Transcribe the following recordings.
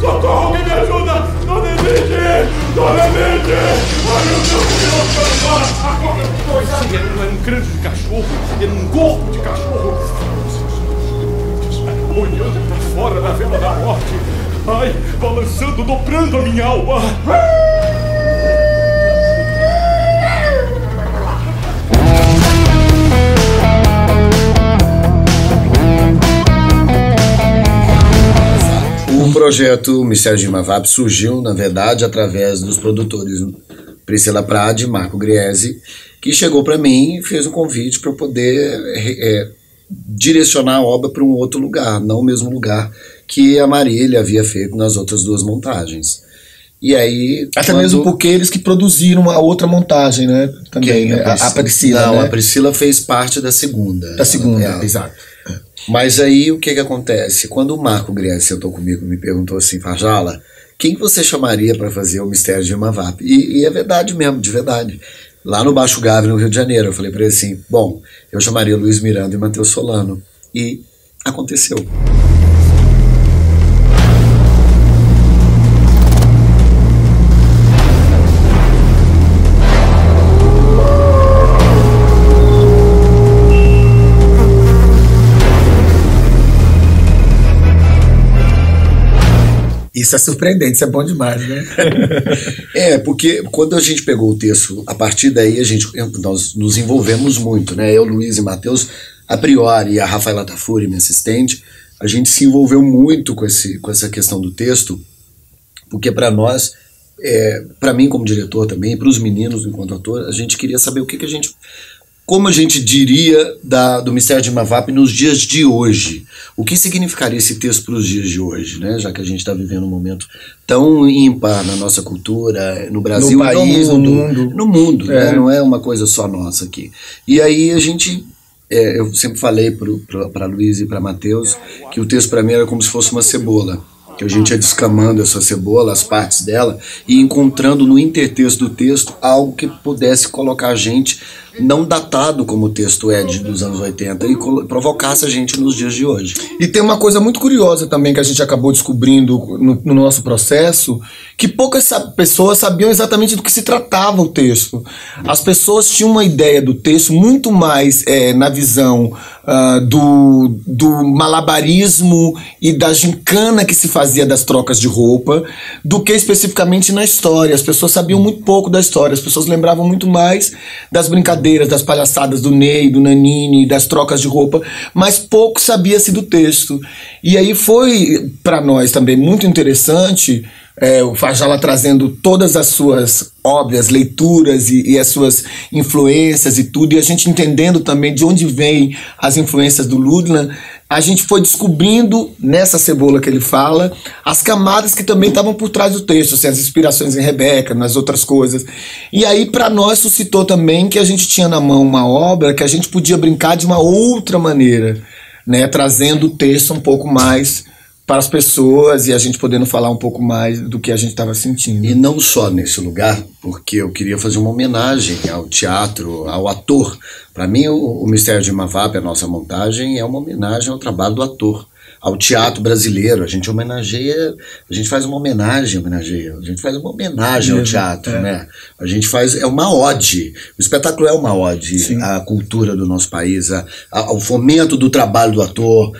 Socorro, alguém me ajuda! Dona Edith! Dona Edith! Ai, meu Deus, que coisa! Não era um crânio de cachorro, era um corpo de cachorro. Olhando pra fora da vela da morte. Ai, balançando, dobrando a minha alma. O projeto Mistério de Imavap surgiu, na verdade, através dos produtores Priscila Prade e Marco Griese, que chegou para mim e fez um convite para eu poder direcionar a obra para um outro lugar, não o mesmo lugar que a Marília havia feito nas outras duas montagens. E aí... Até mesmo porque eles que produziram a outra montagem, né? Também, a Priscila, não, né? A Priscila fez parte da segunda. Da segunda, exato. Mas aí o que acontece? Quando o Marco Griese sentou comigo e me perguntou assim, Fajala, quem você chamaria para fazer o Mistério de Imavap? E é verdade mesmo, de verdade. Lá no Baixo Gávea, no Rio de Janeiro, eu falei para ele assim, bom, eu chamaria Luiz Miranda e Matheus Solano. E aconteceu. Isso é surpreendente, isso é bom demais, né? Porque quando a gente pegou o texto, a partir daí nós nos envolvemos muito, né? Eu, Luiz e Matheus, a priori, e a Rafaela Tafuri, minha assistente, a gente se envolveu muito com essa questão do texto, porque para nós, para mim como diretor também, para os meninos enquanto ator, a gente queria saber como a gente diria do Mistério de Imavap nos dias de hoje. O que significaria esse texto para os dias de hoje, né? Já que a gente está vivendo um momento tão ímpar na nossa cultura, no Brasil, no país, no mundo. No mundo, né? Não é uma coisa só nossa aqui. E aí a gente... eu sempre falei para Luiz e para Matheus que o texto para mim era como se fosse uma cebola. Que a gente ia descamando essa cebola, as partes dela, e encontrando no intertexto do texto algo que pudesse colocar a gente, não datado como o texto é dos anos 80, e provocasse a gente nos dias de hoje. E tem uma coisa muito curiosa também que a gente acabou descobrindo no nosso processo, que poucas pessoas sabiam exatamente do que se tratava o texto. As pessoas tinham uma ideia do texto muito mais na visão do malabarismo e da gincana que se fazia das trocas de roupa, do que especificamente na história. As pessoas sabiam muito pouco da história, as pessoas lembravam muito mais das brincadeiras, das palhaçadas do Ney, do Nanini, das trocas de roupa, mas pouco sabia-se do texto. E aí foi para nós também muito interessante o Fajala trazendo todas as suas óbvias leituras e as suas influências e tudo, e a gente entendendo também de onde vem as influências do Ludlam. A gente foi descobrindo, nessa cebola que ele fala, as camadas que também estavam por trás do texto, assim, as inspirações em Rebeca, nas outras coisas. E aí, para nós, suscitou também que a gente tinha na mão uma obra que a gente podia brincar de uma outra maneira, né, trazendo o texto um pouco mais para as pessoas e a gente podendo falar um pouco mais do que a gente estava sentindo. E não só nesse lugar, porque eu queria fazer uma homenagem ao teatro, ao ator. Para mim, o Mistério de Imavap, a nossa montagem, é uma homenagem ao trabalho do ator, ao teatro brasileiro. A gente homenageia, a gente faz uma homenagem ao teatro, né? A gente faz, é uma ode. O espetáculo é uma ode. Sim. À cultura do nosso país, ao fomento do trabalho do ator,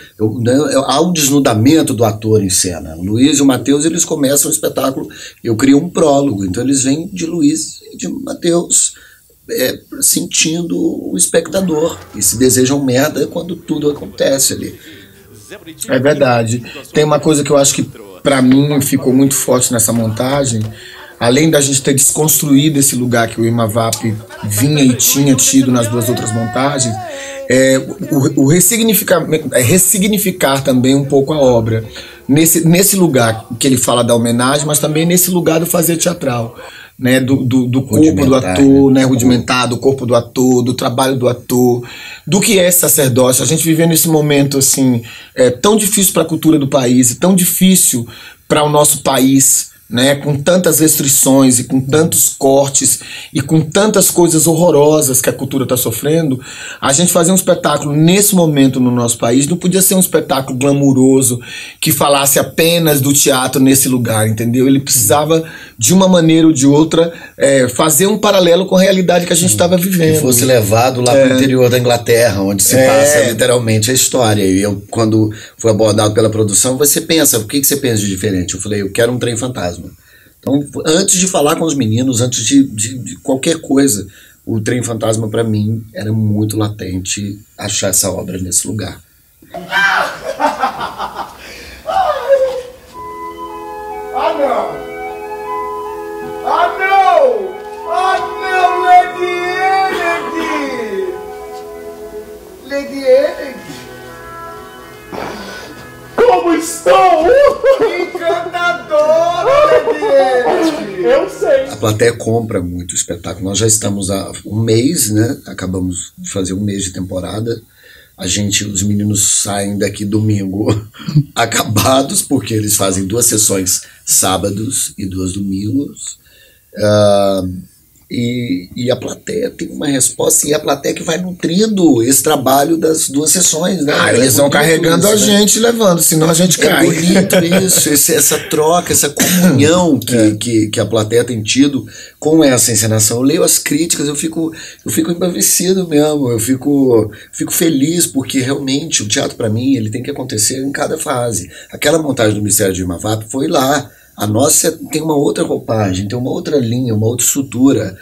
ao desnudamento do ator em cena. O Luiz e o Matheus, eles começam o espetáculo, eu crio um prólogo, então eles vêm de Luiz e de Matheus, sentindo o espectador, e se desejam merda quando tudo acontece ali. É verdade. Tem uma coisa que eu acho que pra mim ficou muito forte nessa montagem, além da gente ter desconstruído esse lugar que o Imavap vinha e tinha tido nas duas outras montagens, ressignificar também um pouco a obra. Nesse lugar que ele fala da homenagem, mas também nesse lugar do fazer teatral. Né, do corpo do ator, né, rudimentar, do corpo do ator, do trabalho do ator, do que é sacerdócio. A gente vive nesse momento assim, tão difícil para a cultura do país, tão difícil para o nosso país, né, com tantas restrições e com tantos cortes e com tantas coisas horrorosas que a cultura está sofrendo, a gente fazer um espetáculo nesse momento no nosso país não podia ser um espetáculo glamuroso que falasse apenas do teatro nesse lugar, entendeu? Ele precisava, de uma maneira ou de outra, fazer um paralelo com a realidade que a gente estava vivendo. Que fosse levado lá para o interior da Inglaterra, onde se passa literalmente a história. E eu, quando fui abordado pela produção, você pensa, o que você pensa de diferente? Eu falei, eu quero um trem fantasma. Então, antes de falar com os meninos, antes de qualquer coisa, o Trem Fantasma, para mim, era muito latente achar essa obra nesse lugar. Ah, não! Ah, não! Ah, não, Lady Energy! Lady Energy! Como estou? Encantadora, Lady Energy! Eu sei! A plateia compra muito o espetáculo. Nós já estamos há um mês, né? Acabamos de fazer um mês de temporada. Os meninos saem daqui domingo acabados, porque eles fazem 2 sessões sábados e 2 domingos. E a plateia tem uma resposta, e a plateia que vai nutrindo esse trabalho das 2 sessões, né? Eles vão carregando a gente, levando, senão a gente cai. É bonito isso, essa troca, essa comunhão que a plateia tem tido com essa encenação. Eu leio as críticas, eu fico embevecido mesmo, eu fico feliz, porque realmente o teatro, para mim, ele tem que acontecer em cada fase. Aquela montagem do Mistério de Irma Vap foi lá. A nossa tem uma outra roupagem, tem uma outra linha, uma outra estrutura.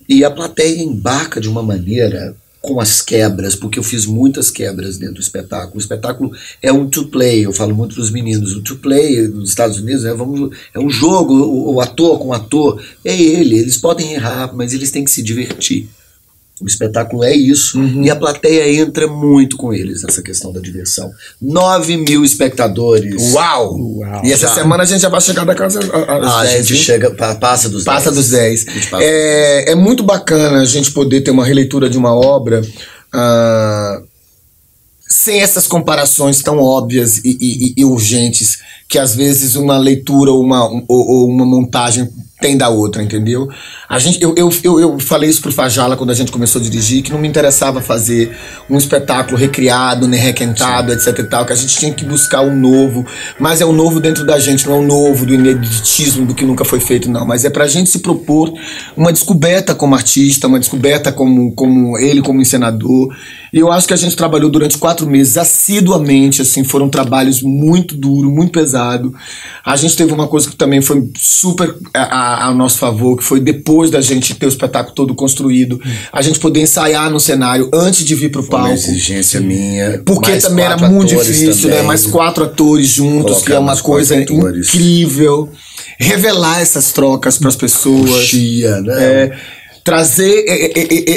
E a plateia embarca de uma maneira com as quebras, porque eu fiz muitas quebras dentro do espetáculo. O espetáculo é um to-play, eu falo muito para os meninos. O to-play nos Estados Unidos é um jogo, o ator com o ator. Eles podem errar, mas eles têm que se divertir. O espetáculo é isso, e a plateia entra muito com eles nessa questão da diversão. 9.000 espectadores. Uau! E essa semana a gente já vai chegar da casa a 10, gente chega, passa dos 10. Passa dos 10. É muito bacana a gente poder ter uma releitura de uma obra sem essas comparações tão óbvias e urgentes que às vezes uma leitura ou uma montagem tem da outra, entendeu? Eu falei isso pro Fajala quando a gente começou a dirigir, que não me interessava fazer um espetáculo recriado, né, requentado, etc e tal, que a gente tinha que buscar o novo, mas é o novo dentro da gente, não é o novo do ineditismo, do que nunca foi feito, não, mas é pra gente se propor uma descoberta como artista, uma descoberta como ele, como encenador, e eu acho que a gente trabalhou durante 4 meses assiduamente, assim, foram trabalhos muito duros, muito pesados. A gente teve uma coisa que também foi super ao nosso favor, que foi depois da gente ter o espetáculo todo construído, a gente poder ensaiar no cenário antes de vir pro palco. Uma exigência minha. Porque também era muito difícil, né? Mais 4 atores juntos, que é uma coisa incrível. Revelar essas trocas pras pessoas. Puxia, né? Trazer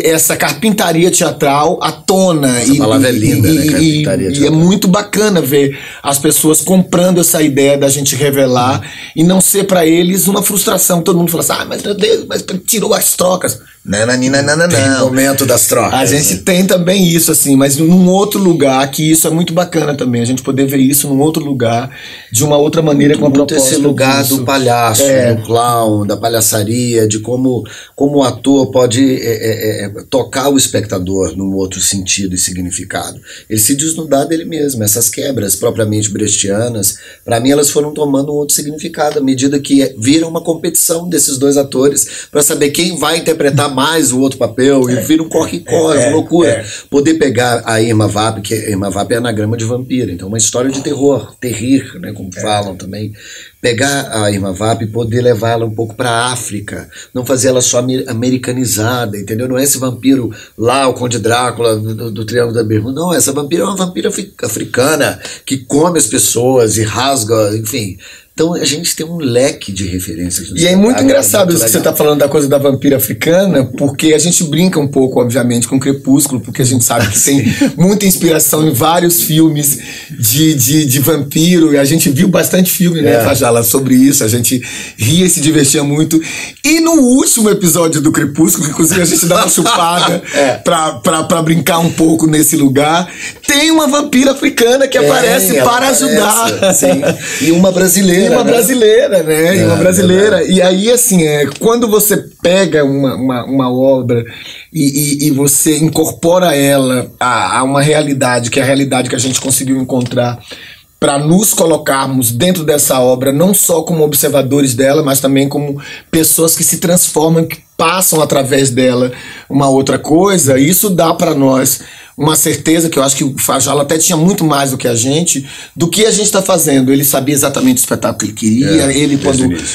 essa carpintaria teatral à tona. Essa palavra é linda, né? Carpintaria teatral. E é muito bacana ver as pessoas comprando essa ideia da gente revelar e não ser para eles uma frustração. Todo mundo fala assim, mas meu Deus, mas tirou as trocas. Não. Tem o momento das trocas. A gente tem também isso, assim, mas num outro lugar, que isso é muito bacana também, a gente poder ver isso num outro lugar, de uma outra maneira, com a proposta. Esse lugar do palhaço, do clown, da palhaçaria, de como o ator pode tocar o espectador num outro sentido e significado. Ele se desnudar dele mesmo. Essas quebras propriamente brechtianas, para mim elas foram tomando um outro significado à medida que vira uma competição desses 2 atores para saber quem vai interpretar mais o outro papel, e vira um corre-corre, uma loucura. Poder pegar a Irma Vap, que Irma Vap é anagrama de vampiro, então uma história de terror, terrir, né, como falam também. Pegar a Irma Vap e poder levá-la um pouco para a África, não fazer ela só americanizada, entendeu? Não é esse vampiro lá, o Conde Drácula do Triângulo da Bermuda, não, essa vampira é uma vampira africana que come as pessoas e rasga, enfim. Então a gente tem um leque de referências. E é muito engraçado isso que você está falando da coisa da vampira africana, porque a gente brinca um pouco, obviamente, com Crepúsculo, porque a gente sabe que tem muita inspiração em vários filmes de vampiro, e a gente viu bastante filme, né, Fajala, sobre isso, a gente ria e se divertia muito. E no último episódio do Crepúsculo, que inclusive a gente dá uma chupada pra brincar um pouco nesse lugar, tem uma vampira africana que aparece para ajudar. Sim. E uma brasileira. E uma brasileira, né? E uma brasileira. E aí, assim, quando você pega uma obra e você incorpora ela a uma realidade, que é a realidade que a gente conseguiu encontrar, para nos colocarmos dentro dessa obra, não só como observadores dela, mas também como pessoas que se transformam, que passam através dela uma outra coisa, isso dá para nós uma certeza, que eu acho que o Fajala até tinha muito mais do que a gente está fazendo. Ele sabia exatamente o espetáculo que ele queria. Ele,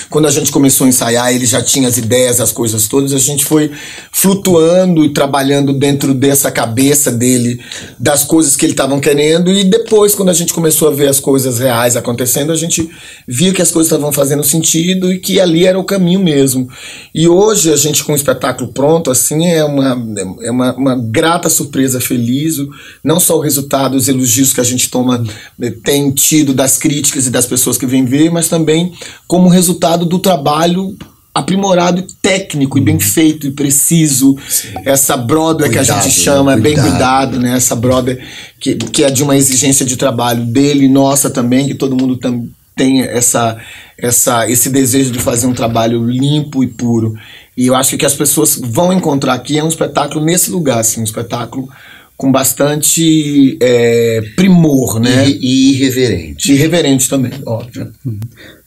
quando a gente começou a ensaiar, ele já tinha as ideias, as coisas todas. A gente foi flutuando e trabalhando dentro dessa cabeça dele, das coisas que ele estava querendo. E depois, quando a gente começou a ver as coisas reais acontecendo, a gente via que as coisas estavam fazendo sentido e que ali era o caminho mesmo. E hoje, a gente com o espetáculo pronto, assim, é uma grata surpresa, feliz. Não só o resultado, os elogios que a gente tem tido das críticas e das pessoas que vêm ver, mas também como resultado do trabalho aprimorado e técnico e bem feito e preciso. Sim. Essa Broadway que a gente chama, bem cuidado, né? Essa Broadway que é de uma exigência de trabalho dele, nossa também, que todo mundo tem esse desejo de fazer um trabalho limpo e puro. E eu acho que as pessoas vão encontrar aqui um espetáculo nesse lugar, assim, um espetáculo com bastante primor, né? E irreverente. Irreverente também, óbvio.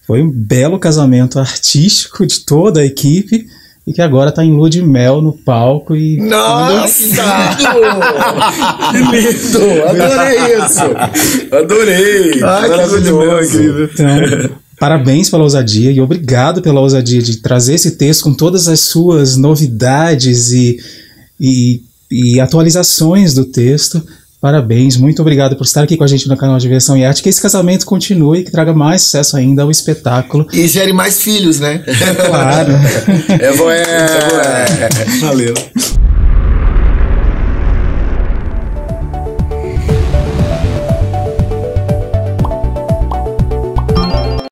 Foi um belo casamento artístico de toda a equipe e que agora está em lua de mel no palco e... Nossa! Que lindo! Adorei isso! Adorei! Ai, maravilhoso! Então, parabéns pela ousadia e obrigado pela ousadia de trazer esse texto com todas as suas novidades e atualizações do texto. Parabéns, muito obrigado por estar aqui com a gente no canal Diversão e Arte. Que esse casamento continue e que traga mais sucesso ainda ao espetáculo. E gere mais filhos, né? Claro. Valeu.